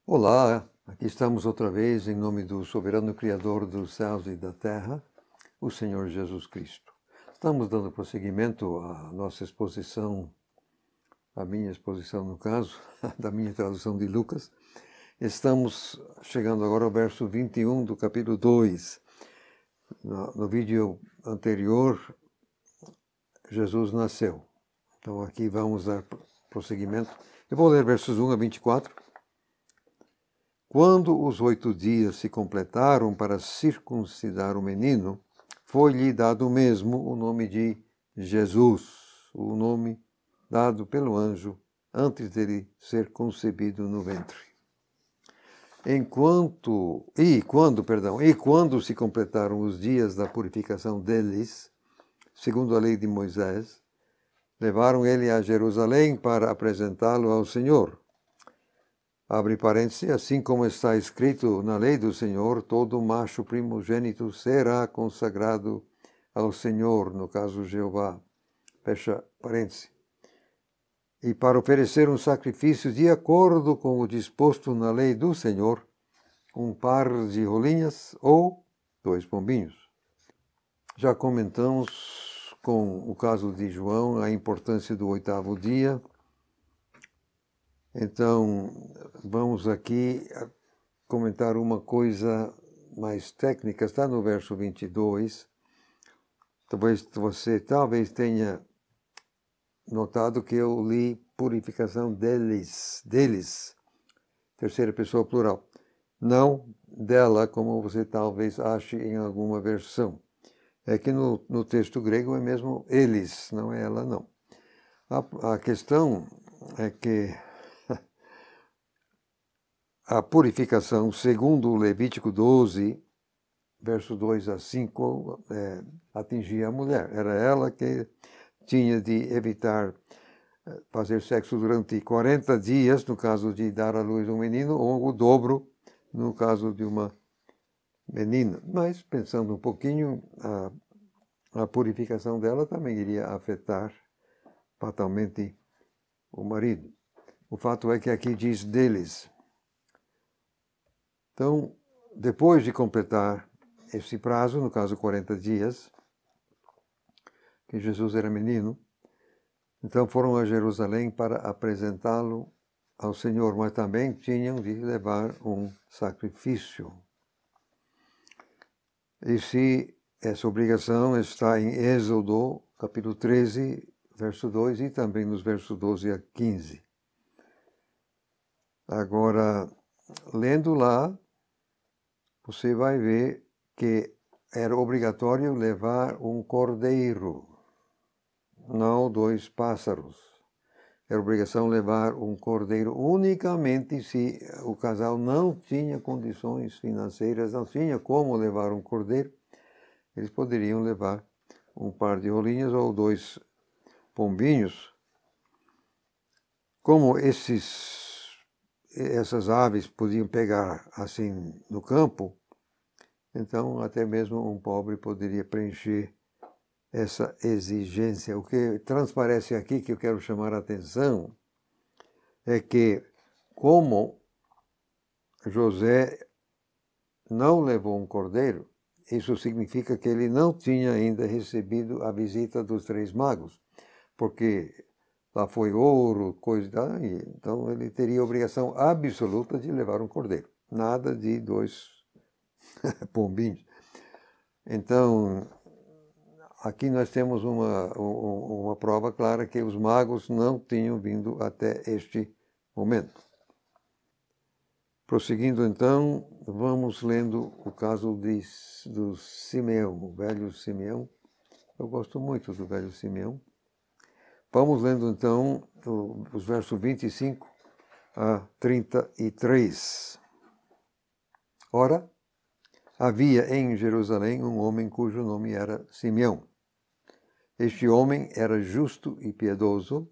Olá, aqui estamos outra vez em nome do soberano Criador dos céus e da terra, o Senhor Jesus Cristo. Estamos dando prosseguimento à nossa exposição, à minha exposição no caso, da minha tradução de Lucas. Estamos chegando agora ao verso 21 do capítulo 2. No vídeo anterior, Jesus nasceu. Então aqui vamos dar prosseguimento. Eu vou ler versos 1 a 24. Quando os 8 dias se completaram para circuncidar o menino, foi-lhe dado mesmo o nome de Jesus, o nome dado pelo anjo antes dele ser concebido no ventre. Quando se completaram os dias da purificação deles, segundo a lei de Moisés, levaram ele a Jerusalém para apresentá-lo ao Senhor. Abre parênteses, assim como está escrito na lei do Senhor, todo macho primogênito será consagrado ao Senhor, no caso Jeová. Fecha parênteses. E para oferecer um sacrifício de acordo com o disposto na lei do Senhor, um par de rolinhas ou 2 pombinhos. Já comentamos com o caso de João a importância do 8º dia. Então, vamos aqui comentar uma coisa mais técnica. Está no verso 22. Você talvez notado que eu li purificação deles, terceira pessoa plural. Não dela, como você talvez ache em alguma versão. É que no texto grego é mesmo eles, não é ela, não. A questão é que a purificação, segundo o Levítico 12, verso 2 a 5, atingia a mulher. Era ela que tinha de evitar fazer sexo durante 40 dias, no caso de dar à luz um menino, ou o dobro, no caso de uma menina. Mas, pensando um pouquinho, a purificação dela também iria afetar fatalmente o marido. O fato é que aqui diz deles. Então, depois de completar esse prazo, no caso 40 dias, que Jesus era menino, então foram a Jerusalém para apresentá-lo ao Senhor, mas também tinham de levar um sacrifício. Essa obrigação está em Êxodo, capítulo 13, verso 2, e também nos versos 12 a 15. Agora, lendo lá, você vai ver que era obrigatório levar um cordeiro, não 2 pássaros. Era obrigação levar um cordeiro unicamente se o casal não tinha condições financeiras, não tinha como levar um cordeiro. Eles poderiam levar um par de rolinhas ou 2 pombinhos. Como essas aves podiam pegar assim no campo, então até mesmo um pobre poderia preencher essa exigência. O que transparece aqui, que eu quero chamar a atenção, é que como José não levou um cordeiro, isso significa que ele não tinha ainda recebido a visita dos 3 magos, porque lá foi ouro, coisa e tal, então ele teria a obrigação absoluta de levar um cordeiro, nada de 2 pombinhos. Então, aqui nós temos uma prova clara que os magos não tinham vindo até este momento. Prosseguindo então, vamos lendo o caso do Simeão, o velho Simeão. Eu gosto muito do velho Simeão. Vamos lendo então os versos 25 a 33. Ora, havia em Jerusalém um homem cujo nome era Simeão. Este homem era justo e piedoso,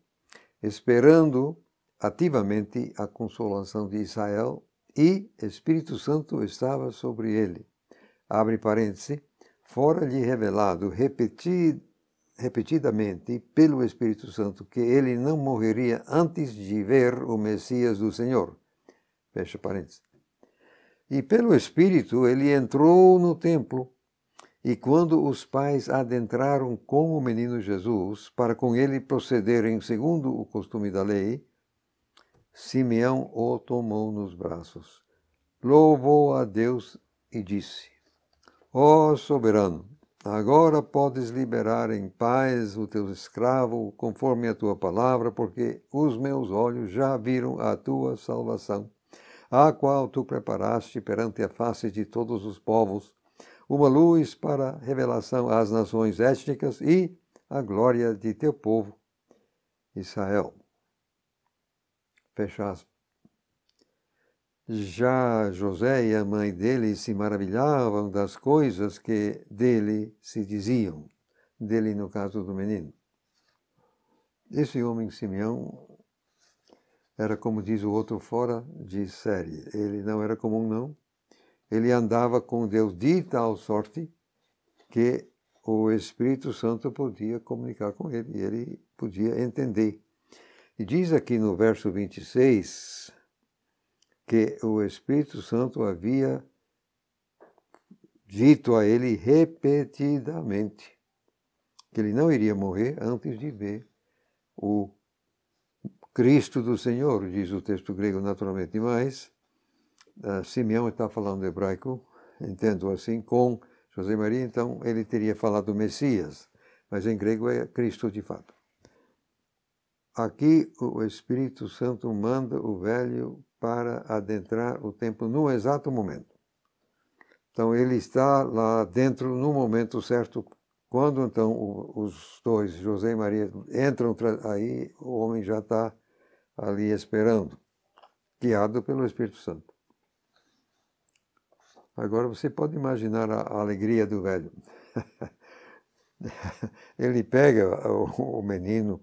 esperando ativamente a consolação de Israel, e Espírito Santo estava sobre ele. Abre parênteses, fora-lhe revelado repetidamente pelo Espírito Santo que ele não morreria antes de ver o Messias do Senhor. fecha parênteses. E pelo Espírito ele entrou no templo, e quando os pais adentraram com o menino Jesus, para com ele procederem segundo o costume da lei, Simeão o tomou nos braços, louvou a Deus e disse: Ó soberano, agora podes liberar em paz o teu escravo, conforme a tua palavra, porque os meus olhos já viram a tua salvação, a qual tu preparaste perante a face de todos os povos, uma luz para revelação às nações étnicas e a glória de teu povo, Israel. Fecha aspas. Já José e a mãe dele se maravilhavam das coisas que dele se diziam, dele no caso do menino. Esse homem Simeão era, como diz o outro, fora de série. Ele não era comum, não. Ele andava com Deus de tal sorte que o Espírito Santo podia comunicar com ele, e ele podia entender. E diz aqui no verso 26 que o Espírito Santo havia dito a ele repetidamente que ele não iria morrer antes de ver o Cristo do Senhor, diz o texto grego naturalmente, mas Simeão está falando hebraico, entendo assim, com José Maria, então ele teria falado Messias, mas em grego é Cristo de fato. Aqui o Espírito Santo manda o velho para adentrar o templo no exato momento. Então ele está lá dentro no momento certo. Quando então os dois, José e Maria, entram, aí o homem já está ali esperando, guiado pelo Espírito Santo. Agora você pode imaginar a alegria do velho. Ele pega o menino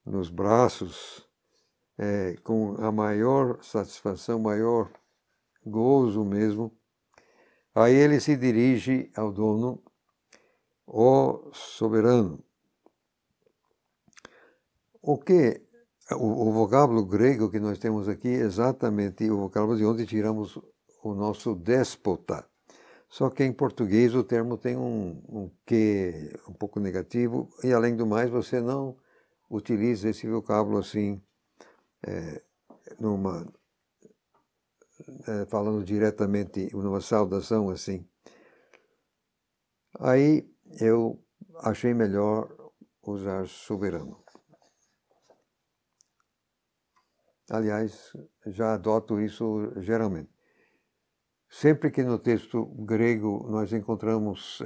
nos braços com a maior satisfação, maior gozo mesmo. Aí ele se dirige ao dono, ó soberano. O vocábulo grego que nós temos aqui é exatamente o vocábulo de onde tiramos o nosso déspota. Só que em português o termo tem um quê um pouco negativo, e além do mais você não utiliza esse vocábulo assim, falando diretamente numa saudação assim. Aí eu achei melhor usar soberano. Aliás, já adoto isso geralmente. Sempre que no texto grego nós encontramos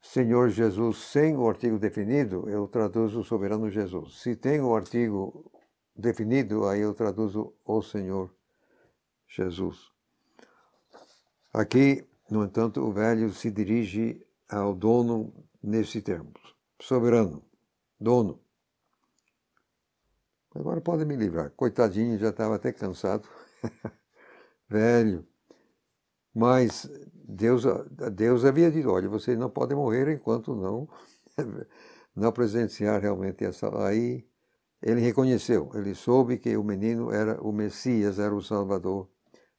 Senhor Jesus sem o artigo definido, eu traduzo soberano Jesus. Se tem o artigo definido, aí eu traduzo o Senhor Jesus. Aqui, no entanto, o velho se dirige ao dono nesse termo. Soberano, dono. Agora pode me livrar. Coitadinho, já estava até cansado. Velho. Mas Deus havia dito, olha, vocês não podem morrer enquanto não presenciar realmente essa... Aí ele reconheceu, ele soube que o menino era o Messias, era o Salvador.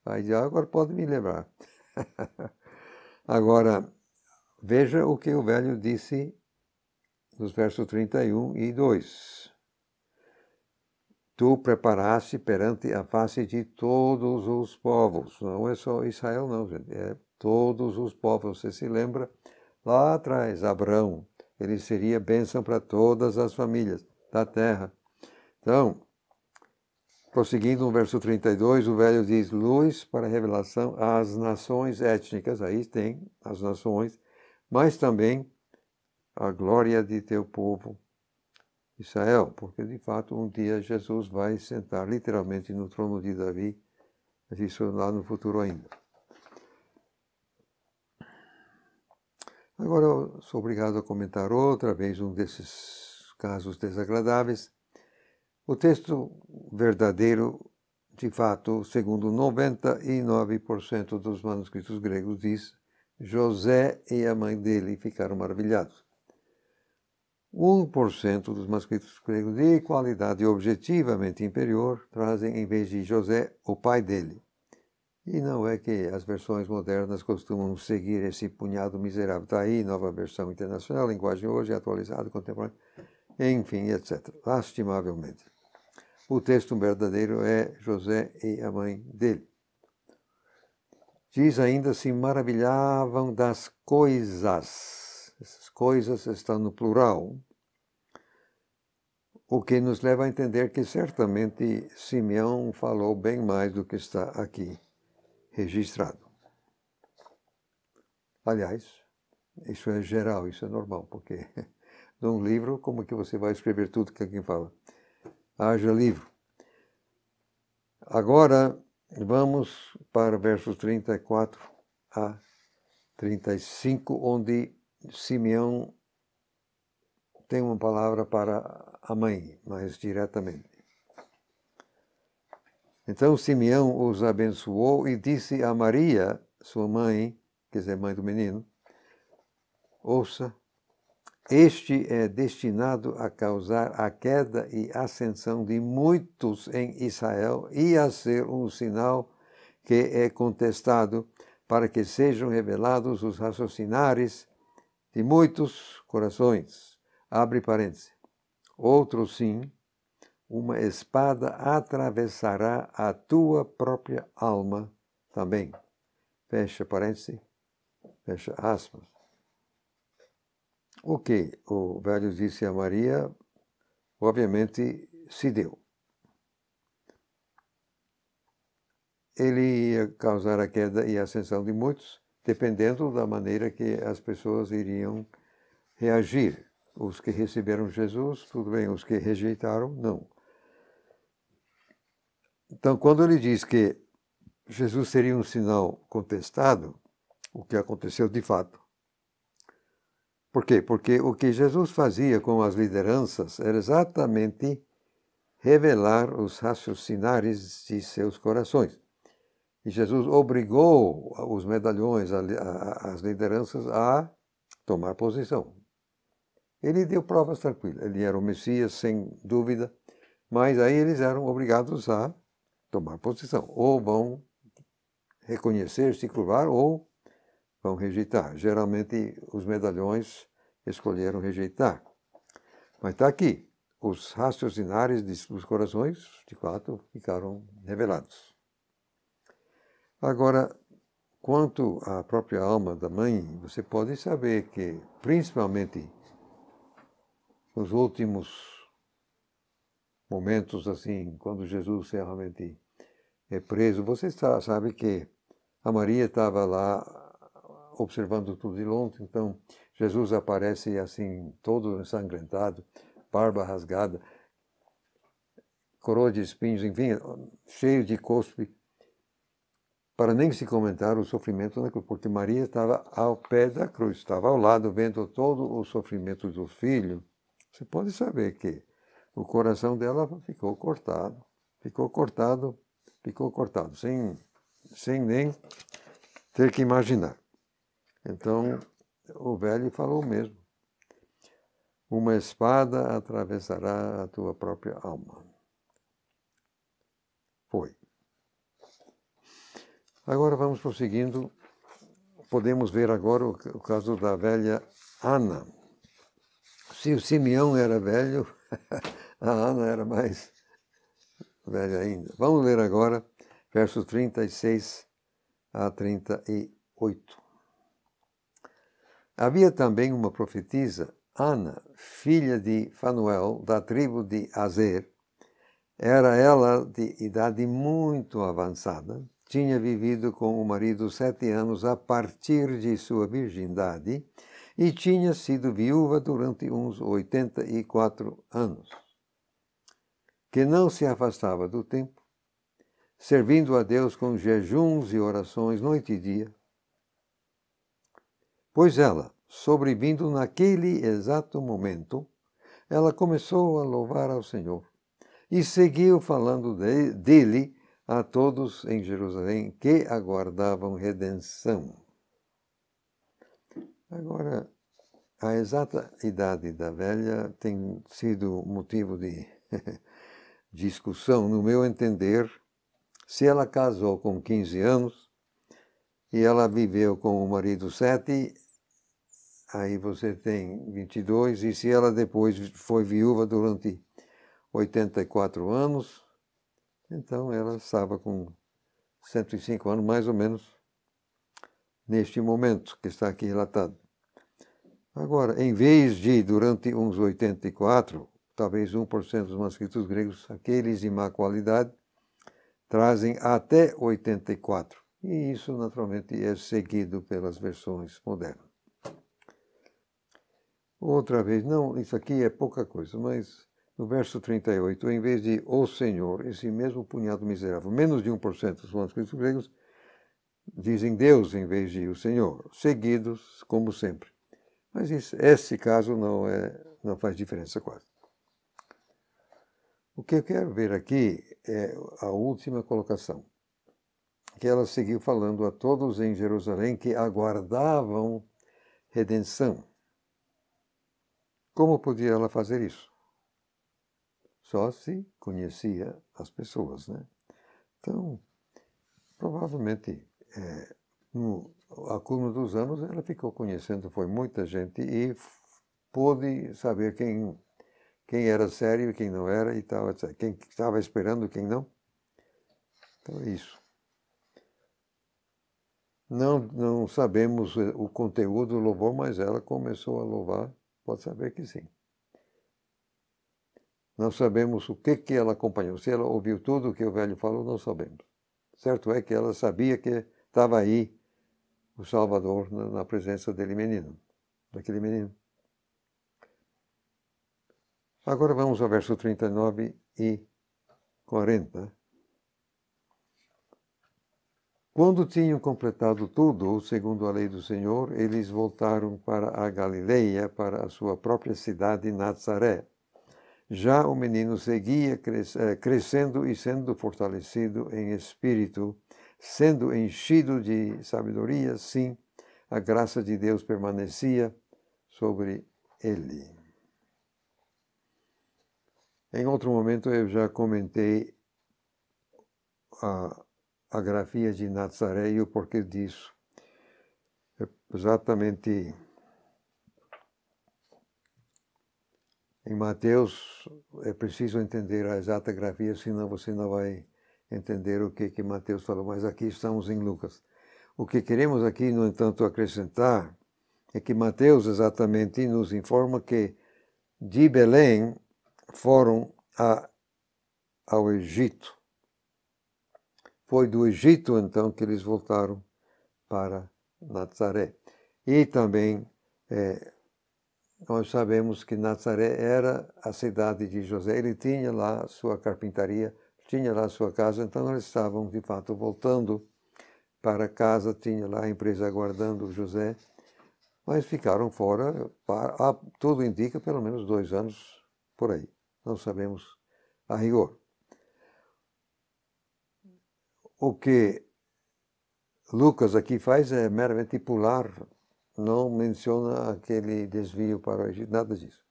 Aí disse, agora pode me levar. Agora, veja o que o velho disse nos versos 31 e 2. Tu preparaste perante a face de todos os povos. Não é só Israel, não, gente. É todos os povos. Você se lembra? Lá atrás, Abraão, ele seria bênção para todas as famílias da terra. Então, prosseguindo no verso 32, o velho diz, luz para revelação às nações étnicas. Aí tem as nações, mas também a glória de teu povo, Israel, porque de fato um dia Jesus vai sentar literalmente no trono de Davi, isso lá no futuro ainda. Agora eu sou obrigado a comentar outra vez um desses casos desagradáveis. O texto verdadeiro, de fato, segundo 99% dos manuscritos gregos, diz José e a mãe dele ficaram maravilhados. 1% dos manuscritos gregos de qualidade objetivamente inferior trazem, em vez de José, o pai dele. E não é que as versões modernas costumam seguir esse punhado miserável. Está aí, nova versão internacional, linguagem hoje, atualizada, contemporânea, enfim, etc. Lastimavelmente. O texto verdadeiro é José e a mãe dele. Diz ainda, se maravilhavam das coisas. Essas coisas estão no plural. O que nos leva a entender que certamente Simeão falou bem mais do que está aqui registrado. Aliás, isso é geral, isso é normal, porque num livro, como que você vai escrever tudo que alguém fala? Haja livro. Agora, vamos para versos 34 a 35, onde Simeão tem uma palavra para a mãe, mais diretamente. Então Simeão os abençoou e disse a Maria, sua mãe, quer dizer, mãe do menino, ouça, este é destinado a causar a queda e ascensão de muitos em Israel e a ser um sinal que é contestado para que sejam revelados os raciocinares de muitos corações. Abre parênteses. Outro sim, uma espada atravessará a tua própria alma também. Fecha parênteses, fecha aspas. O que o velho disse a Maria, obviamente, se deu. Ele ia causar a queda e a ascensão de muitos, dependendo da maneira que as pessoas iriam reagir. Os que receberam Jesus, tudo bem, os que rejeitaram, não. Então, quando ele diz que Jesus seria um sinal contestado, o que aconteceu de fato. Por quê? Porque o que Jesus fazia com as lideranças era exatamente revelar os raciocinares de seus corações. E Jesus obrigou os medalhões, as lideranças, a tomar posição. Ele deu provas tranquilas. Ele era o Messias, sem dúvida, mas aí eles eram obrigados a tomar posição. Ou vão reconhecer, se curvar, ou vão rejeitar. Geralmente, os medalhões escolheram rejeitar. Mas está aqui. Os raciocinares dos corações, de fato, ficaram revelados. Agora, quanto à própria alma da mãe, você pode saber que, principalmente nos últimos momentos, assim, quando Jesus realmente é preso, você sabe que a Maria estava lá observando tudo de longe, então Jesus aparece assim, todo ensanguentado, barba rasgada, coroa de espinhos, enfim, cheio de cospe, para nem se comentar o sofrimento da cruz, porque Maria estava ao pé da cruz, estava ao lado, vendo todo o sofrimento do filho. Você pode saber que o coração dela ficou cortado, sem nem ter que imaginar. Então, o velho falou mesmo. Uma espada atravessará a tua própria alma. Foi. Agora vamos prosseguindo. Podemos ver agora o caso da velha Ana. Se o Simeão era velho, a Ana era mais velha ainda. Vamos ler agora versos 36 a 38. Havia também uma profetisa, Ana, filha de Fanuel, da tribo de Azer. Era ela de idade muito avançada, tinha vivido com o marido 7 anos a partir de sua virgindade e tinha sido viúva durante uns 84 anos, que não se afastava do templo, servindo a Deus com jejuns e orações noite e dia. Pois ela, sobrevindo naquele exato momento, ela começou a louvar ao Senhor e seguiu falando dele a todos em Jerusalém que aguardavam redenção. Agora, A exata idade da velha tem sido motivo de discussão, no meu entender. Se ela casou com 15 anos e ela viveu com o marido 7, aí você tem 22, e se ela depois foi viúva durante 84 anos, então ela estava com 105 anos, mais ou menos, neste momento que está aqui relatado. Agora, em vez de, durante uns 84, talvez 1% dos manuscritos gregos, aqueles de má qualidade, trazem até 84. E isso, naturalmente, é seguido pelas versões modernas. Outra vez, não, isso aqui é pouca coisa, mas no verso 38, em vez de o Senhor, esse mesmo punhado miserável, menos de 1% dos manuscritos gregos, dizem Deus em vez de o Senhor, seguidos como sempre. Mas esse caso não faz diferença quase. O que eu quero ver aqui é a última colocação, que ela seguiu falando a todos em Jerusalém que aguardavam redenção. Como podia ela fazer isso? Só se conhecia as pessoas, né? Então, provavelmente, no acúmulo dos anos, ela ficou conhecendo, foi muita gente, e pôde saber quem era sério e quem não era e tal, etc. Quem estava esperando, quem não. Então é isso. Não sabemos o conteúdo do louvor, mas ela começou a louvar, pode saber que sim. Não sabemos o que ela acompanhou. Se ela ouviu tudo o que o velho falou, não sabemos. Certo é que ela sabia que estava aí o Salvador na presença daquele menino. Agora vamos ao verso 39 e 40. Quando tinham completado tudo, segundo a lei do Senhor, eles voltaram para a Galileia, para a sua própria cidade, Nazaré. Já o menino seguia crescendo e sendo fortalecido em espírito, sendo enchido de sabedoria, sim, a graça de Deus permanecia sobre ele. Em outro momento eu já comentei a grafia de Nazaré e o porquê disso. Exatamente em Mateus é preciso entender a exata grafia, senão você não vai entender o que Mateus falou. Mas aqui estamos em Lucas. O que queremos aqui, no entanto, acrescentar é que Mateus exatamente nos informa que de Belém foram ao Egito. Foi do Egito, então, que eles voltaram para Nazaré. E também nós sabemos que Nazaré era a cidade de José. Ele tinha lá sua carpintaria, tinha lá sua casa, então eles estavam, de fato, voltando para casa, tinha lá a empresa aguardando José, mas ficaram fora, tudo indica, pelo menos 2 anos por aí. Não sabemos a rigor. O que Lucas aqui faz é meramente pular, não menciona aquele desvio para o Egito, nada disso.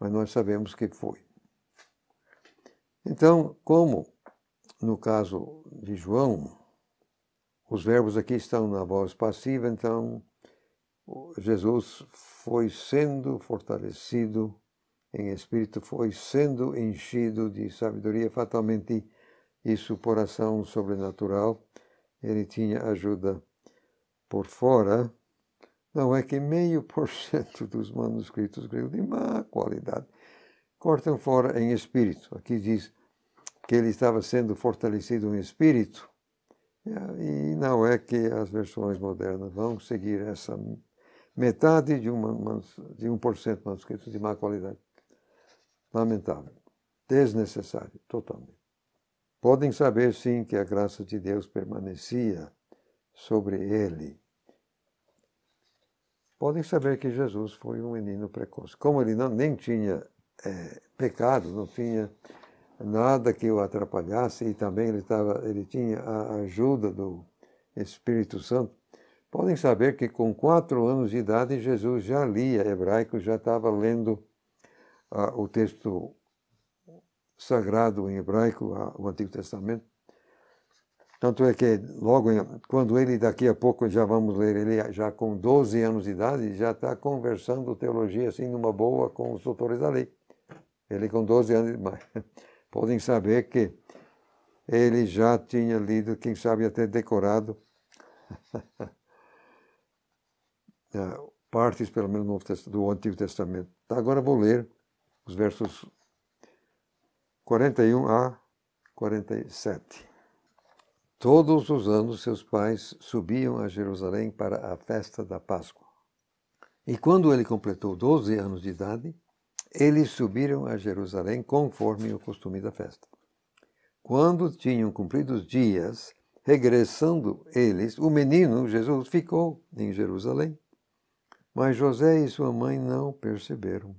Mas nós sabemos que foi. Então, como no caso de João, os verbos aqui estão na voz passiva, então Jesus foi sendo fortalecido em espírito, foi sendo enchido de sabedoria, fatalmente isso por ação sobrenatural. Ele tinha ajuda por fora. Não é que 0,5% dos manuscritos gregos de má qualidade cortam fora em espírito. Aqui diz que ele estava sendo fortalecido em espírito, e não é que as versões modernas vão seguir essa metade de 1% de manuscritos de má qualidade. Lamentável. Desnecessário, totalmente. Podem saber, sim, que a graça de Deus permanecia sobre ele. Podem saber que Jesus foi um menino precoce. Como ele nem tinha pecado, não tinha nada que o atrapalhasse, e também ele tinha a ajuda do Espírito Santo, Podem saber que com 4 anos de idade Jesus já lia hebraico, já estava lendo o texto sagrado em hebraico, o Antigo Testamento. Tanto é que logo, quando ele, daqui a pouco, já vamos ler, ele já com 12 anos de idade, já está conversando teologia assim numa boa com os doutores da lei. Ele com 12 anos de idade. Podem saber que ele já tinha lido, quem sabe até decorado, partes, pelo menos, do Antigo Testamento. Agora vou ler os versos 41 a 47. Todos os anos seus pais subiam a Jerusalém para a festa da Páscoa. E quando ele completou 12 anos de idade, eles subiram a Jerusalém conforme o costume da festa. Quando tinham cumprido os dias, regressando eles, o menino Jesus ficou em Jerusalém. Mas José e sua mãe não perceberam.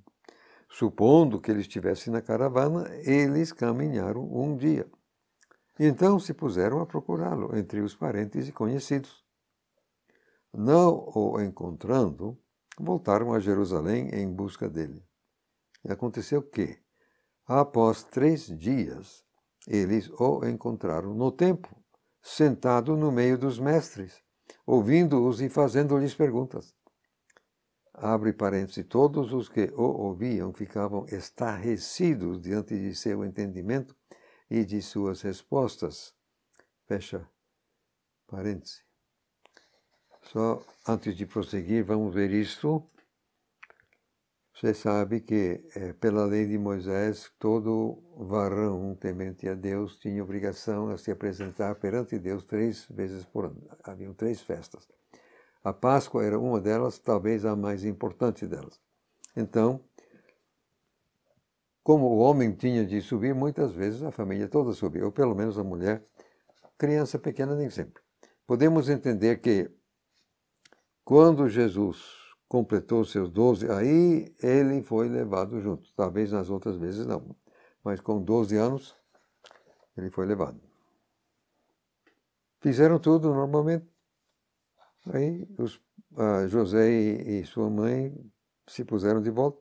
Supondo que ele estivesse na caravana, eles caminharam um dia. Então se puseram a procurá-lo entre os parentes e conhecidos. Não o encontrando, voltaram a Jerusalém em busca dele. E aconteceu que, após 3 dias, eles o encontraram no templo, sentado no meio dos mestres, ouvindo-os e fazendo-lhes perguntas. Abre parênteses, todos os que o ouviam ficavam estarrecidos diante de seu entendimento e de suas respostas. Fecha parênteses. Só antes de prosseguir, vamos ver isto. Você sabe que, pela lei de Moisés, todo varão temente a Deus tinha obrigação a se apresentar perante Deus 3 vezes por ano. Haviam 3 festas. A Páscoa era uma delas, talvez a mais importante delas. Então, como o homem tinha de subir, muitas vezes a família toda subia, ou pelo menos a mulher, criança pequena nem sempre. Podemos entender que quando Jesus completou seus 12, aí ele foi levado junto. Talvez nas outras vezes não, mas com 12 anos ele foi levado. Fizeram tudo normalmente. Aí José e sua mãe se puseram de volta.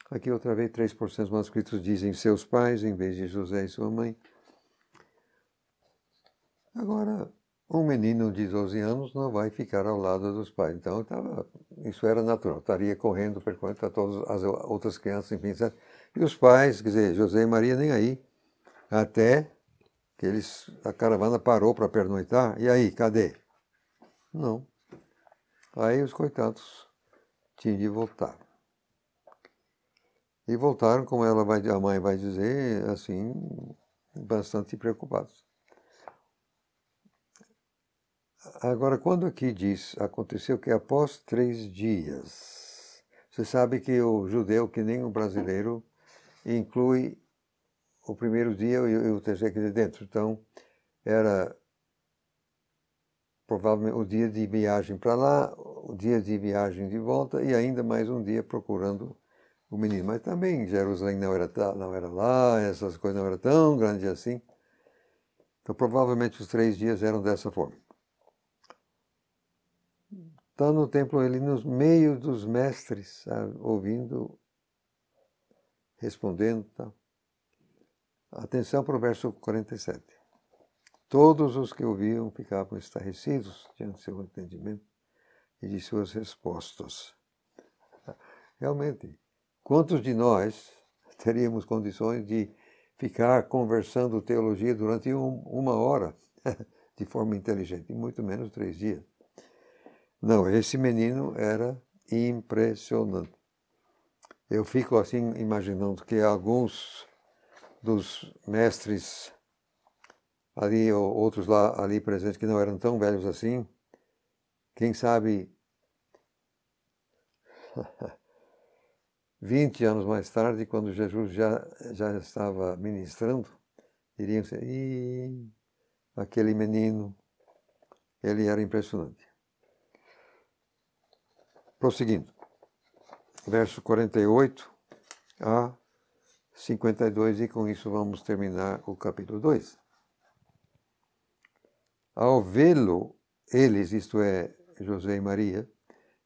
Aqui outra vez 3% dos manuscritos dizem seus pais, em vez de José e sua mãe. Agora, um menino de 12 anos não vai ficar ao lado dos pais. Então, isso era natural. Estaria correndo, percorrendo a todas as outras crianças, enfim, certo? E os pais, quer dizer, José e Maria nem aí. Até que a caravana parou para pernoitar. E aí, cadê? Não. Aí os coitados tinham de voltar. E voltaram, como a mãe vai dizer, assim, bastante preocupados. Agora, quando aqui diz, aconteceu que após 3 dias, você sabe que o judeu, que nem o brasileiro, inclui o primeiro dia e o terceiro aqui dentro. Então, era provavelmente o dia de viagem para lá, o dia de viagem de volta e ainda mais um dia procurando o menino. Mas também Jerusalém não era lá, essas coisas não eram tão grandes assim. Então, provavelmente os 3 dias eram dessa forma. Está no templo ele no meio dos mestres, sabe, ouvindo, respondendo. Tá? Atenção para o verso 47. Todos os que ouviam ficavam estarrecidos diante do seu entendimento e de suas respostas. Realmente, quantos de nós teríamos condições de ficar conversando teologia durante 1 hora de forma inteligente, e muito menos 3 dias? Não, esse menino era impressionante. Eu fico assim imaginando que alguns dos mestres ali, ou outros lá ali presentes que não eram tão velhos assim, quem sabe 20 anos mais tarde, quando Jesus já estava ministrando, iriam dizer, aquele menino, ele era impressionante. Prosseguindo, verso 48 a 52, e com isso vamos terminar o capítulo 2. Ao vê-lo, eles, isto é, José e Maria,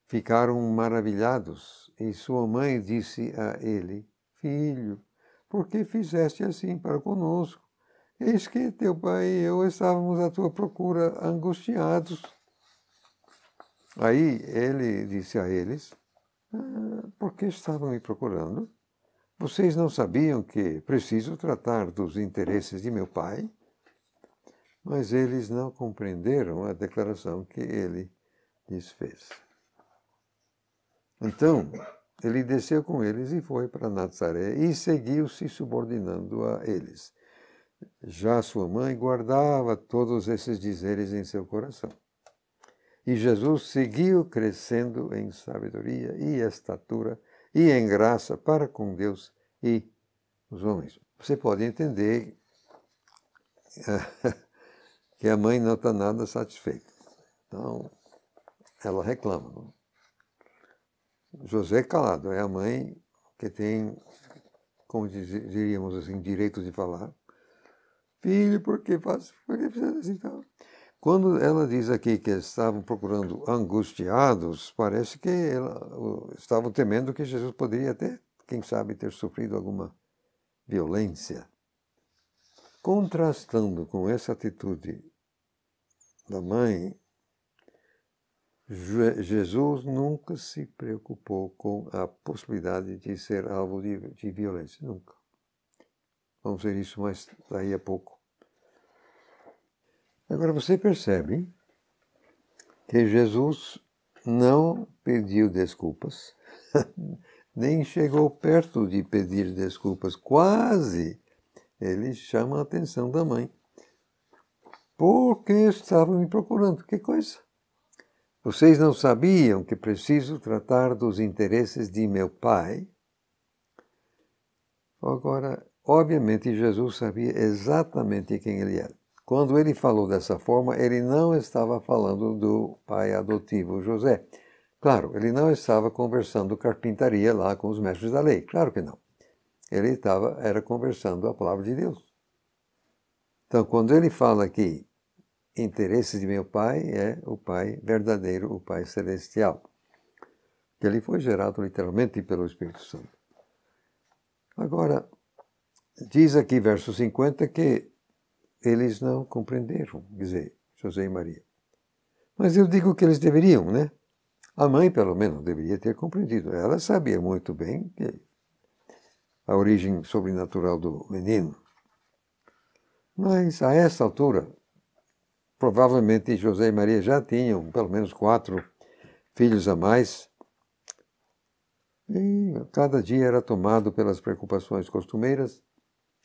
ficaram maravilhados e sua mãe disse a ele: Filho, por que fizeste assim para conosco? Eis que teu pai e eu estávamos à tua procura, angustiados. Aí ele disse a eles: por que estavam me procurando? Vocês não sabiam que preciso tratar dos interesses de meu pai? Mas eles não compreenderam a declaração que ele lhes fez. Então, ele desceu com eles e foi para Nazaré e seguiu se subordinando a eles. Já sua mãe guardava todos esses dizeres em seu coração. E Jesus seguiu crescendo em sabedoria e estatura e em graça para com Deus e os homens. Você pode entender que a mãe não está nada satisfeita. Então, ela reclama. José calado, é a mãe que tem, como diríamos assim, direito de falar. Filho, por que fizeste assim? Então, quando ela diz aqui que estavam procurando angustiados, parece que estavam temendo que Jesus poderia até, quem sabe, ter sofrido alguma violência. Contrastando com essa atitude da mãe, Jesus nunca se preocupou com a possibilidade de ser alvo de violência, nunca. Vamos ver isso mais daí a pouco. Agora você percebe que Jesus não pediu desculpas, nem chegou perto de pedir desculpas, quase. Ele chama a atenção da mãe. Por que estavam me procurando? Que coisa? Vocês não sabiam que preciso tratar dos interesses de meu pai? Agora, obviamente, Jesus sabia exatamente quem ele era. Quando ele falou dessa forma, ele não estava falando do pai adotivo José. Claro, ele não estava conversando carpintaria lá com os mestres da lei. Claro que não. Ele era conversando a palavra de Deus. Então, quando ele fala aqui, interesses de meu pai, é o pai verdadeiro, o pai celestial. Que ele foi gerado literalmente pelo Espírito Santo. Agora, diz aqui, verso 50, que eles não compreenderam, quer dizer, José e Maria. Mas eu digo que eles deveriam, né? A mãe, pelo menos, deveria ter compreendido. Ela sabia muito bem que a origem sobrenatural do menino. Mas, a essa altura, provavelmente José e Maria já tinham pelo menos 4 filhos a mais. E cada dia era tomado pelas preocupações costumeiras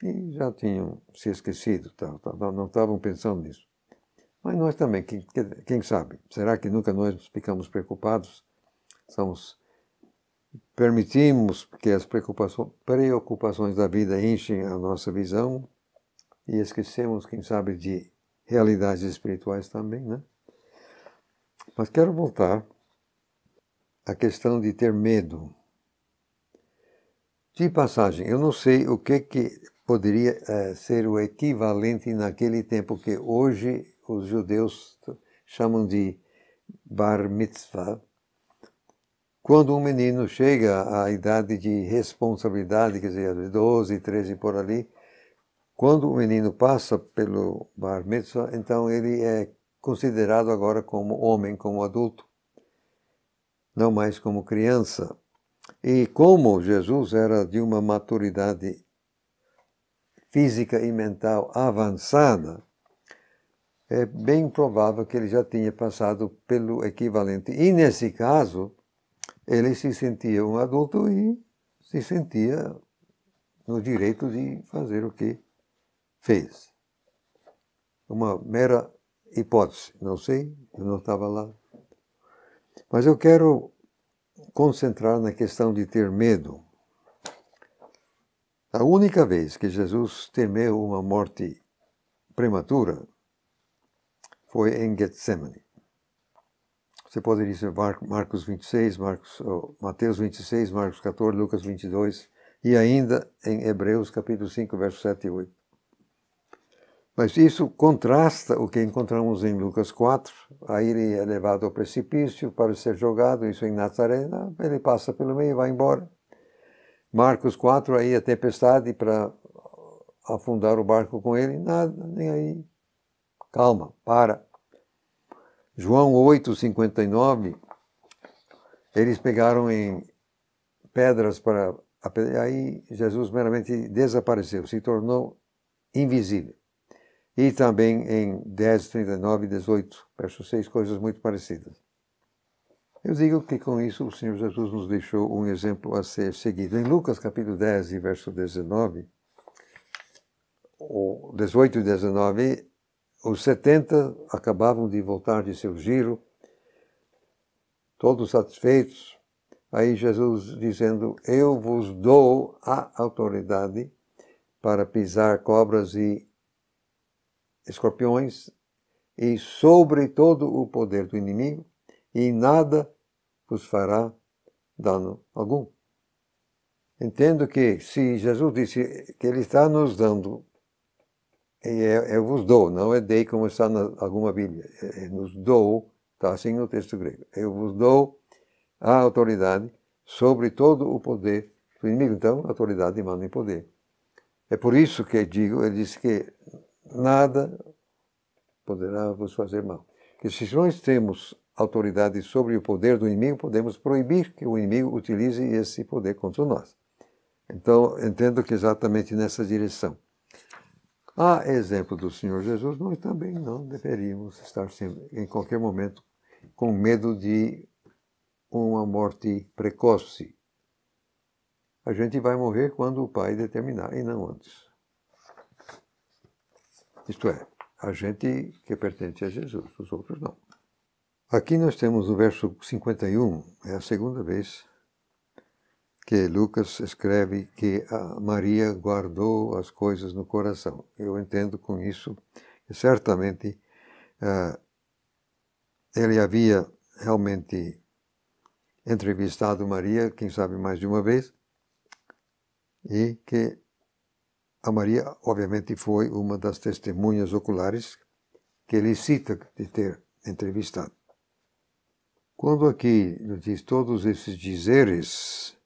e já tinham se esquecido, não estavam pensando nisso. Mas nós também, quem sabe? Será que nunca nós ficamos preocupados? Permitimos que as preocupações da vida enchem a nossa visão e esquecemos, quem sabe, de realidades espirituais também, né? Mas quero voltar à questão de ter medo. De passagem, eu não sei o que poderia ser o equivalente naquele tempo que hoje os judeus chamam de bar mitzvah. Quando um menino chega à idade de responsabilidade, quer dizer, 12, 13 por ali, quando o menino passa pelo bar mitzvah, então ele é considerado agora como homem, como adulto, não mais como criança. E como Jesus era de uma maturidade física e mental avançada, é bem provável que ele já tinha passado pelo equivalente. E nesse caso, ele se sentia um adulto e se sentia no direito de fazer o que fez. Uma mera hipótese, não sei, eu não estava lá. Mas eu quero concentrar na questão de ter medo. A única vez que Jesus temeu uma morte prematura foi em Getsemane. Você pode dizer Marcos 26, Mateus 26, Marcos 14, Lucas 22 e ainda em Hebreus capítulo 5, versos 7 e 8. Mas isso contrasta o que encontramos em Lucas 4. Aí ele é levado ao precipício para ser jogado, isso em Nazaré. Ele passa pelo meio e vai embora. Marcos 4, aí a tempestade para afundar o barco com ele. Nada, nem aí. Calma, para. João 8, 59, eles pegaram em pedras para... Aí Jesus meramente desapareceu, se tornou invisível. E também em 10, 39 e 18, verso 6, coisas muito parecidas. Eu digo que com isso o Senhor Jesus nos deixou um exemplo a ser seguido. Em Lucas capítulo 10 e verso 19, ou 18 e 19, os 70 acabavam de voltar de seu giro, todos satisfeitos. Aí Jesus dizendo, eu vos dou a autoridade para pisar cobras e escorpiões e sobre todo o poder do inimigo, e nada vos fará dano algum. Entendo que se Jesus disse que ele está nos dando, eu vos dou, não é dei como está em alguma Bíblia, nos dou, está assim no texto grego, eu vos dou a autoridade sobre todo o poder do inimigo. Então, autoridade manda em poder. É por isso que digo, ele disse que nada poderá vos fazer mal. Que se nós temos autoridade sobre o poder do inimigo, podemos proibir que o inimigo utilize esse poder contra nós. Então, entendo que exatamente nessa direção. A exemplo do Senhor Jesus, nós também não deveríamos estar sempre, em qualquer momento, com medo de uma morte precoce. A gente vai morrer quando o Pai determinar, e não antes. Isto é, a gente que pertence a Jesus, os outros não. Aqui nós temos o verso 51, é a segunda vez que Lucas escreve que a Maria guardou as coisas no coração. Eu entendo com isso que certamente ele havia realmente entrevistado Maria, quem sabe mais de uma vez, e que a Maria, obviamente, foi uma das testemunhas oculares que ele cita de ter entrevistado. Quando aqui nos diz todos esses dizeres,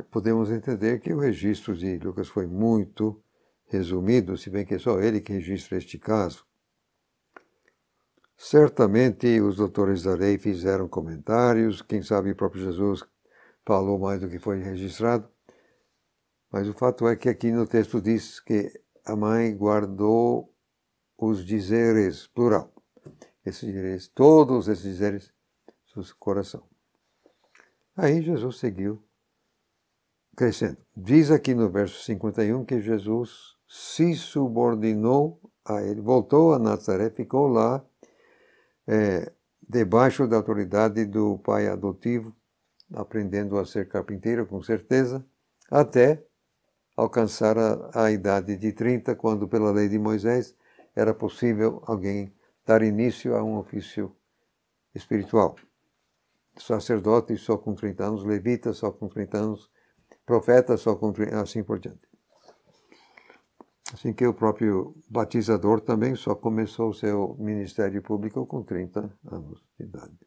podemos entender que o registro de Lucas foi muito resumido, se bem que é só ele que registra este caso. Certamente os doutores da lei fizeram comentários, quem sabe o próprio Jesus falou mais do que foi registrado, mas o fato é que aqui no texto diz que a mãe guardou os dizeres, plural, esses dizeres, todos esses dizeres, no seu coração. Aí Jesus seguiu crescendo. Diz aqui no verso 51 que Jesus se subordinou a ele, voltou a Nazaré, ficou lá, debaixo da autoridade do pai adotivo, aprendendo a ser carpinteiro, com certeza, até alcançar a idade de 30, quando pela lei de Moisés era possível alguém dar início a um ofício espiritual. Sacerdote só com 30 anos, levita só com 30 anos, profeta só com 30, assim por diante. Assim que o próprio batizador também só começou o seu ministério público com 30 anos de idade.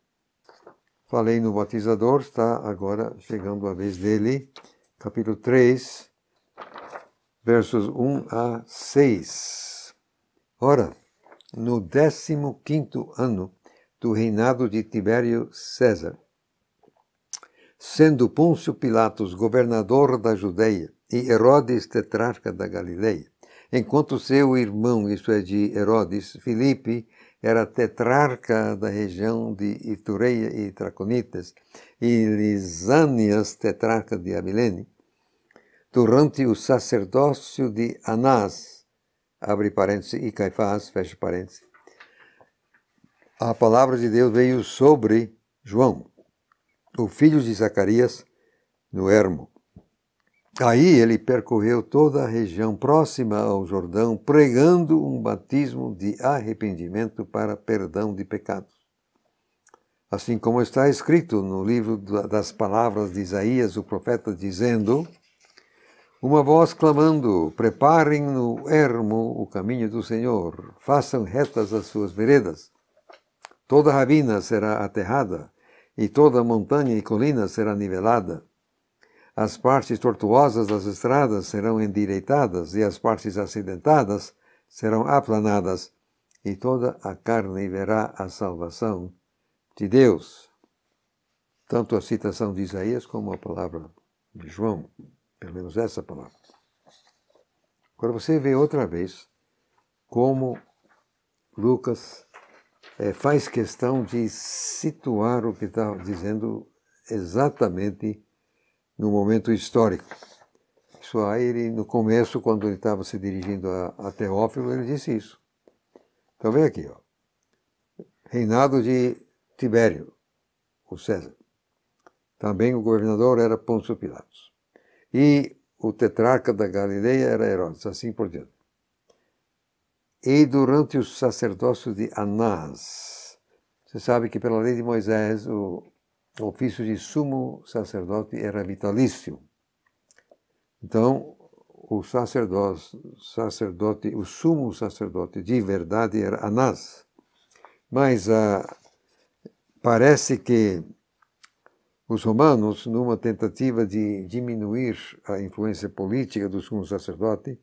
Falei no batizador, está agora chegando a vez dele, capítulo 3, versos 1 a 6. Ora, no 15º ano do reinado de Tibério César, sendo Pôncio Pilatos governador da Judeia e Herodes tetrarca da Galileia, enquanto seu irmão, isto é, de Herodes, Filipe, era tetrarca da região de Itureia e Traconitas, e Lisânias, tetrarca de Abilene, durante o sacerdócio de Anás, abre parênteses, e Caifás, fecha parênteses, a palavra de Deus veio sobre João, o filho de Zacarias, no ermo. Aí ele percorreu toda a região próxima ao Jordão, pregando um batismo de arrependimento para perdão de pecados. Assim como está escrito no livro das palavras de Isaías, o profeta, dizendo: Uma voz clamando: preparem no ermo o caminho do Senhor, façam retas as suas veredas. Toda ravina será aterrada, e toda montanha e colina será nivelada. As partes tortuosas das estradas serão endireitadas, e as partes acidentadas serão aplanadas, e toda a carne verá a salvação de Deus. Tanto a citação de Isaías como a palavra de João, pelo menos essa palavra. Agora você vê outra vez como Lucas faz questão de situar o que está dizendo exatamente no momento histórico. Isso aí, ele, no começo, quando ele estava se dirigindo a Teófilo, ele disse isso. Então vem aqui, ó. Reinado de Tibério, o César. Também o governador era Pôncio Pilatos. E o tetrarca da Galileia era Herodes, assim por diante. E durante o sacerdócio de Anás, você sabe que pela lei de Moisés o ofício de sumo sacerdote era vitalício. Então, o sumo sacerdote de verdade era Anás. Mas parece que os romanos, numa tentativa de diminuir a influência política do sumo sacerdote,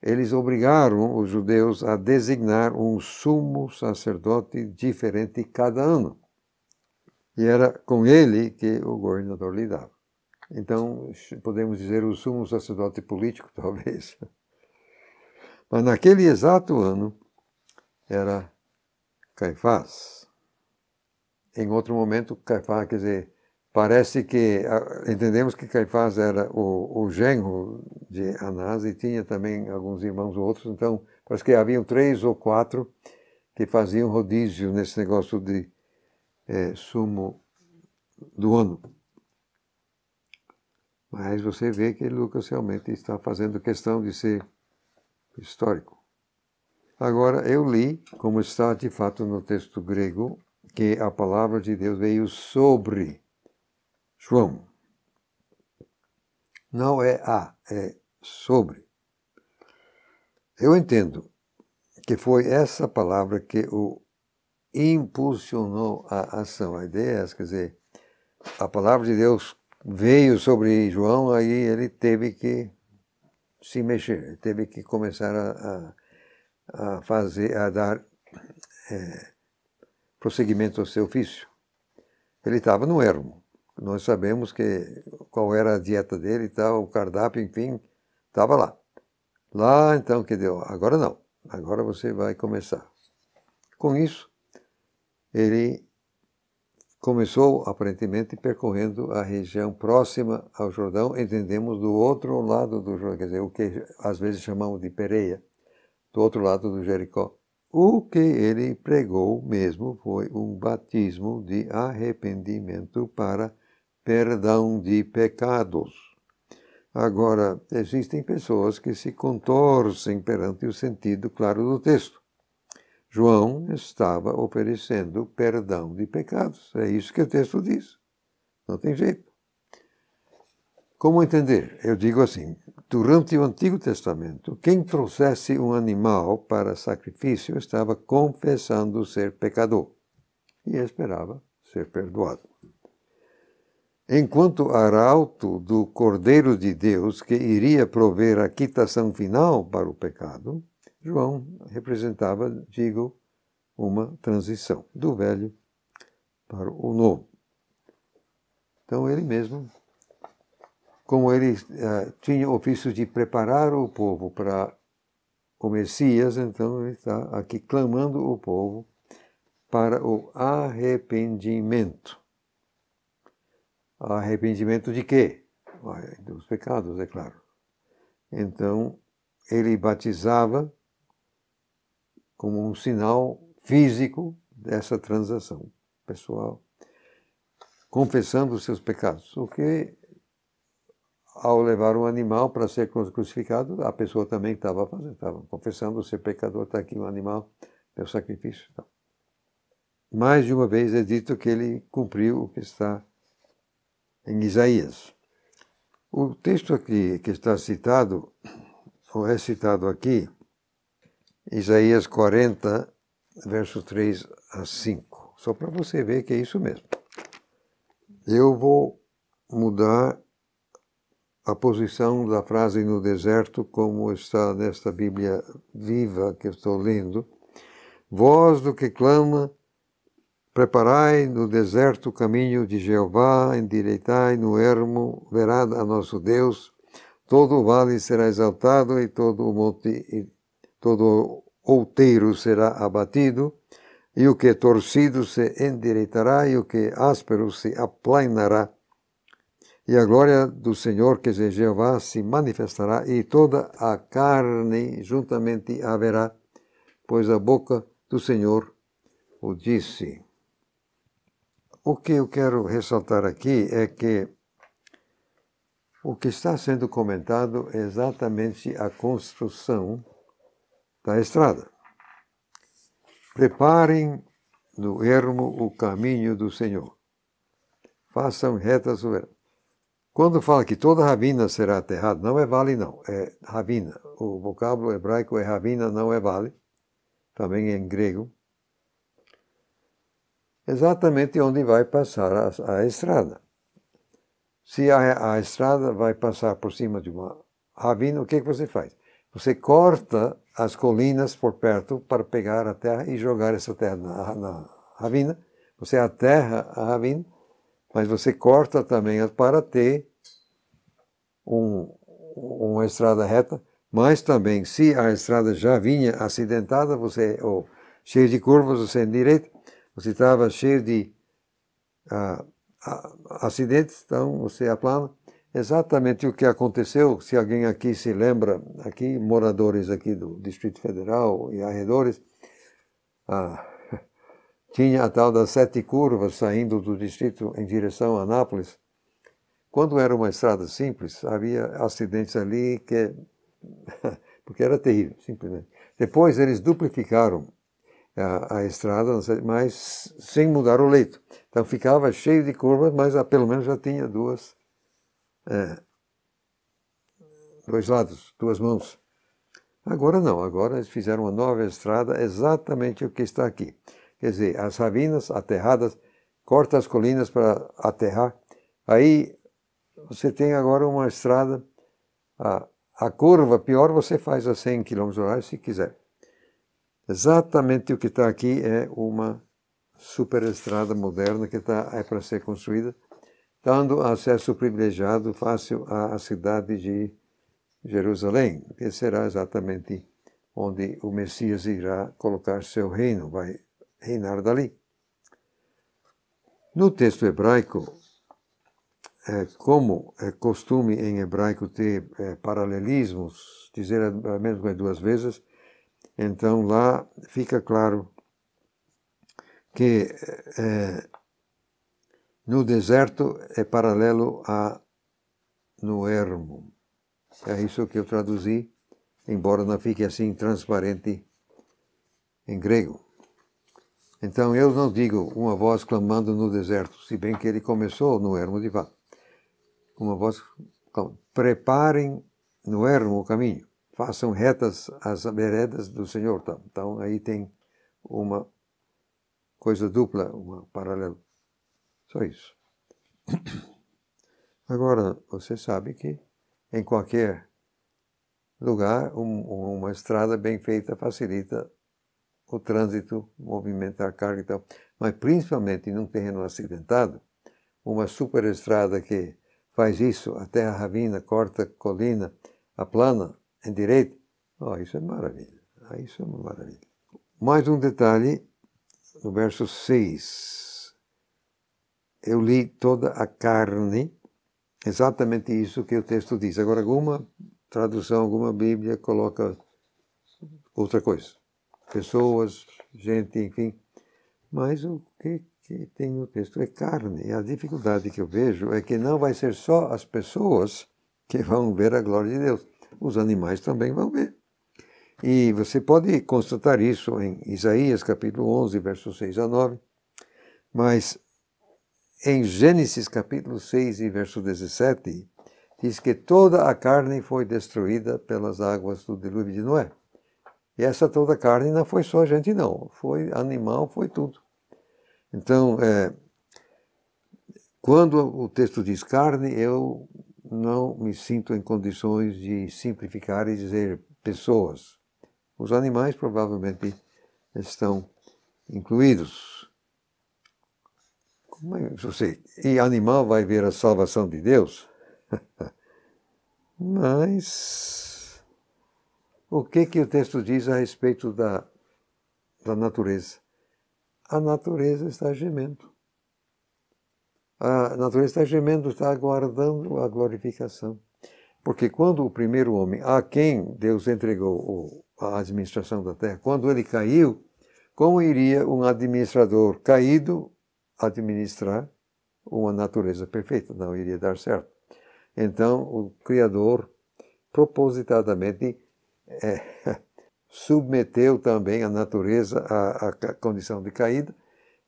eles obrigaram os judeus a designar um sumo sacerdote diferente cada ano. E era com ele que o governador lidava. Então, podemos dizer o sumo sacerdote político, talvez. Mas naquele exato ano, era Caifás. Em outro momento, Caifás, quer dizer, parece que, entendemos que Caifás era o genro de Anás e tinha também alguns irmãos outros, então parece que haviam 3 ou 4 que faziam rodízio nesse negócio de sumo do ano. Mas você vê que Lucas realmente está fazendo questão de ser histórico. Agora, eu li, como está de fato no texto grego, que a palavra de Deus veio sobre João. Não é sobre. Eu entendo que foi essa palavra que o impulsionou a ação. A ideia é, quer dizer, a palavra de Deus veio sobre João, aí ele teve que se mexer, ele teve que começar a dar prosseguimento ao seu ofício. Ele estava no ermo. Nós sabemos qual era a dieta dele e tal, o cardápio, enfim, estava lá. Lá, então, que deu, agora não, agora você vai começar. Com isso, ele começou, aparentemente, percorrendo a região próxima ao Jordão, entendemos, do outro lado do Jordão, quer dizer, o que às vezes chamamos de Pereia, do outro lado do Jericó. O que ele pregou mesmo foi um batismo de arrependimento para perdão de pecados. Agora, existem pessoas que se contorcem perante o sentido claro do texto. João estava oferecendo perdão de pecados. É isso que o texto diz. Não tem jeito. Como entender? Eu digo assim, durante o Antigo Testamento, quem trouxesse um animal para sacrifício estava confessando ser pecador e esperava ser perdoado. Enquanto arauto do Cordeiro de Deus, que iria prover a quitação final para o pecado, João representava, digo, uma transição do velho para o novo. Então ele mesmo, como ele tinha o ofício de preparar o povo para o Messias, então ele está aqui clamando o povo para o arrependimento. Arrependimento de quê? Dos pecados, é claro. Então, ele batizava como um sinal físico dessa transação pessoal, confessando os seus pecados. O que, ao levar um animal para ser crucificado, a pessoa também estava fazendo, estava confessando ser pecador, está aqui um animal, meu sacrifício. Mais de uma vez é dito que ele cumpriu o que está em Isaías. O texto aqui que está citado, ou é citado aqui, Isaías 40, verso 3 a 5. Só para você ver que é isso mesmo. Eu vou mudar a posição da frase no deserto, como está nesta Bíblia viva que eu estou lendo. Voz do que clama, preparai no deserto o caminho de Jeová, endireitai no ermo, verá a nosso Deus. Todo o vale será exaltado e todo o monte e todo outeiro será abatido, e o que é torcido se endireitará, e o que é áspero se aplainará. E a glória do Senhor, que é Jeová, se manifestará, e toda a carne juntamente haverá, pois a boca do Senhor o disse. O que eu quero ressaltar aqui é que o que está sendo comentado é exatamente a construção da estrada. Preparem no ermo o caminho do Senhor. Façam retas o ermo. Quando fala que toda ravina será aterrada, não é vale não, é ravina. O vocábulo hebraico é ravina, não é vale, também é em grego. Exatamente onde vai passar a estrada. Se a estrada vai passar por cima de uma ravina, o que você faz? Você corta as colinas por perto para pegar a terra e jogar essa terra na ravina. Você aterra a ravina, mas você corta também para ter uma estrada reta. Mas também, se a estrada já vinha acidentada, ou cheia de curvas, você endireita. Você estava cheio de acidentes, então você aplana. Exatamente o que aconteceu, se alguém aqui se lembra, aqui, moradores aqui do Distrito Federal e arredores, tinha a tal das 7 curvas saindo do distrito em direção a Anápolis. Quando era uma estrada simples, havia acidentes ali porque era terrível, simplesmente. Depois eles duplicaram a estrada, mas sem mudar o leito. Então ficava cheio de curvas, mas pelo menos já tinha dois lados, duas mãos. Agora não, agora eles fizeram uma nova estrada, exatamente o que está aqui. Quer dizer, as ravinas aterradas, corta as colinas para aterrar. Aí você tem agora uma estrada, a curva, pior você faz a 100 km/h se quiser. Exatamente o que está aqui é uma superestrada moderna que é para ser construída, dando acesso privilegiado, fácil à cidade de Jerusalém, que será exatamente onde o Messias irá colocar seu reino, vai reinar dali. No texto hebraico, como é costume em hebraico ter paralelismos, dizer a mesma coisa duas vezes, então lá fica claro que no deserto é paralelo no ermo. É isso que eu traduzi, embora não fique assim transparente em grego. Então eu não digo uma voz clamando no deserto, se bem que ele começou no ermo de fato. Uma voz clama, preparem no ermo o caminho, façam retas as veredas do Senhor. Então aí tem uma coisa dupla, uma paralela. Só isso. Agora, você sabe que em qualquer lugar, uma estrada bem feita facilita o trânsito, movimentar carga e tal. Mas principalmente num terreno acidentado, uma superestrada que faz isso, até a ravina, corta colina, aplana, endireita. Isso é maravilha. Isso é uma maravilha. Mais um detalhe, no verso 6. Eu li toda a carne, exatamente isso que o texto diz. Agora, alguma tradução, alguma Bíblia coloca outra coisa. Pessoas, gente, enfim. Mas o que tem no texto é carne. E a dificuldade que eu vejo é que não vai ser só as pessoas que vão ver a glória de Deus. Os animais também vão ver. E você pode constatar isso em Isaías capítulo 11, versos 6 a 9. Mas em Gênesis capítulo 6 e verso 17, diz que toda a carne foi destruída pelas águas do dilúvio de Noé. E essa toda a carne não foi só gente, não. Foi animal, foi tudo. Então, quando o texto diz carne, eu não me sinto em condições de simplificar e dizer pessoas. Os animais provavelmente estão incluídos. Como é que você? E animal vai ver a salvação de Deus? Mas o que o texto diz a respeito da natureza? A natureza está gemendo. A natureza está gemendo, está aguardando a glorificação. Porque quando o primeiro homem, a quem Deus entregou a administração da terra, quando ele caiu, como iria um administrador caído administrar uma natureza perfeita? Não iria dar certo. Então, o Criador propositadamente submeteu também a natureza à condição de caída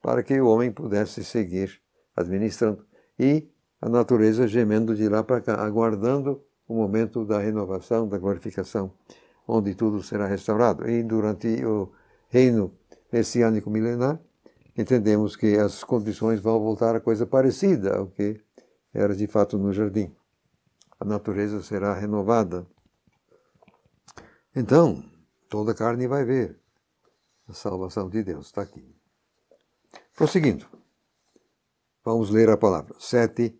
para que o homem pudesse seguir administrando. E a natureza gemendo de lá para cá, aguardando o momento da renovação, da glorificação, onde tudo será restaurado. E durante o reino messiânico milenar, entendemos que as condições vão voltar a coisa parecida ao que era de fato no jardim. A natureza será renovada. Então, toda carne vai ver a salvação de Deus. Está aqui. Prosseguindo. Vamos ler a palavra. 7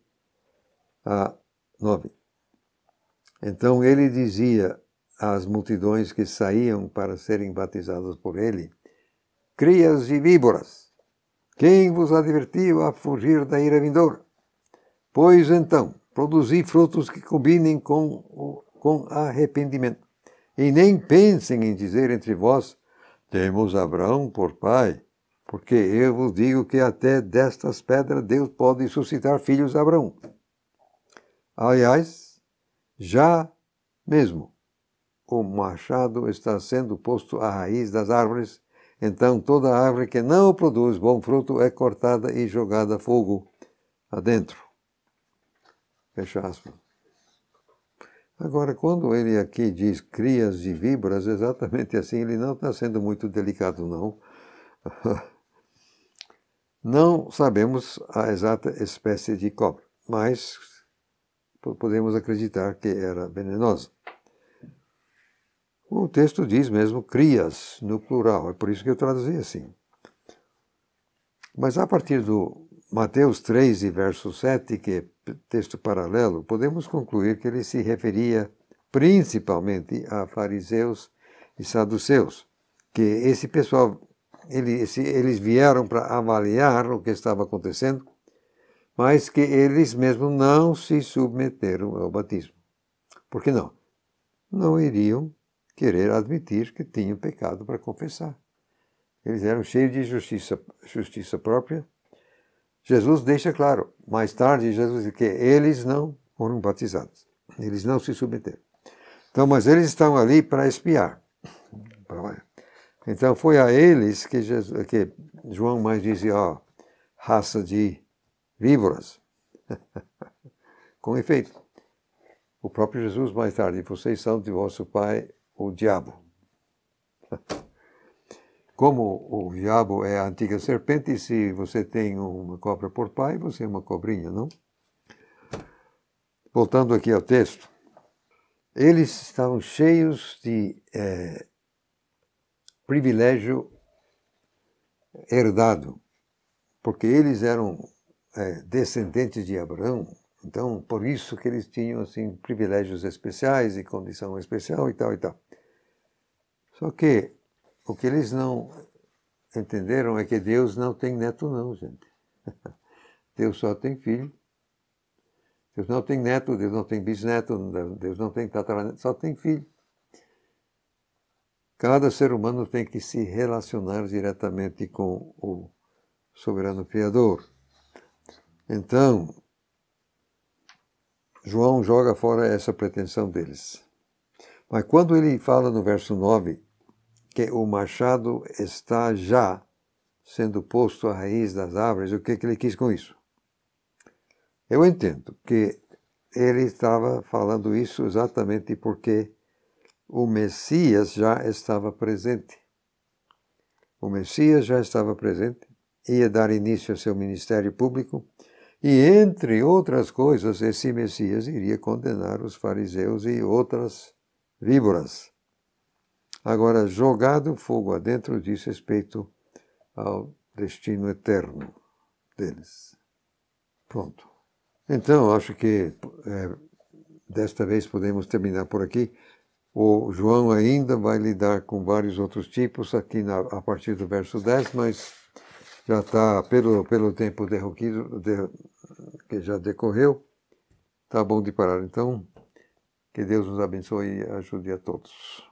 a 9. Então ele dizia às multidões que saíam para serem batizadas por ele: crias de víboras, quem vos advertiu a fugir da ira vindoura? Pois então, produzi frutos que combinem com arrependimento. E nem pensem em dizer entre vós: temos Abraão por pai, porque eu vos digo que até destas pedras Deus pode suscitar filhos a Abraão. Aliás, já mesmo o machado está sendo posto à raiz das árvores, então toda árvore que não produz bom fruto é cortada e jogada a fogo adentro. Fecha aspas. Agora, quando ele aqui diz crias de víboras, exatamente assim, ele não está sendo muito delicado, não. Não sabemos a exata espécie de cobra, mas podemos acreditar que era venenosa. O texto diz mesmo crias, no plural, é por isso que eu traduzi assim. Mas a partir do Mateus 3, verso 7, que é texto paralelo, podemos concluir que ele se referia principalmente a fariseus e saduceus, que esse pessoal, eles vieram para avaliar o que estava acontecendo, mas que eles mesmos não se submeteram ao batismo. Por que não? Não iriam querer admitir que tinham pecado para confessar. Eles eram cheios de justiça própria. Jesus deixa claro, mais tarde, Jesus diz que eles não foram batizados. Eles não se submeteram. Então, mas eles estão ali para espiar. Então, foi a eles que João mais dizia, ó, raça de víboras. Com efeito, o próprio Jesus mais tarde, vocês são de vosso pai, o diabo. Como o diabo é a antiga serpente, se você tem uma cobra por pai, você é uma cobrinha, não? Voltando aqui ao texto, eles estavam cheios de privilégio herdado, porque eles eram descendentes de Abraão, então por isso que eles tinham assim privilégios especiais e condição especial e tal e tal. Só que o que eles não entenderam é que Deus não tem neto não, gente. Deus só tem filho. Deus não tem neto, Deus não tem bisneto, Deus não tem tataraneto, só tem filho. Cada ser humano tem que se relacionar diretamente com o soberano Criador. Então, João joga fora essa pretensão deles. Mas quando ele fala no verso 9, que o machado está já sendo posto à raiz das árvores, o que ele quis com isso? Eu entendo que ele estava falando isso exatamente porque o Messias já estava presente. O Messias já estava presente, ia dar início ao seu ministério público, e, entre outras coisas, esse Messias iria condenar os fariseus e outras víboras. Agora, jogado fogo adentro diz respeito ao destino eterno deles. Pronto. Então, acho que desta vez podemos terminar por aqui. O João ainda vai lidar com vários outros tipos aqui a partir do verso 10, mas já está, pelo tempo que já decorreu, está bom de parar. Então, que Deus nos abençoe e ajude a todos.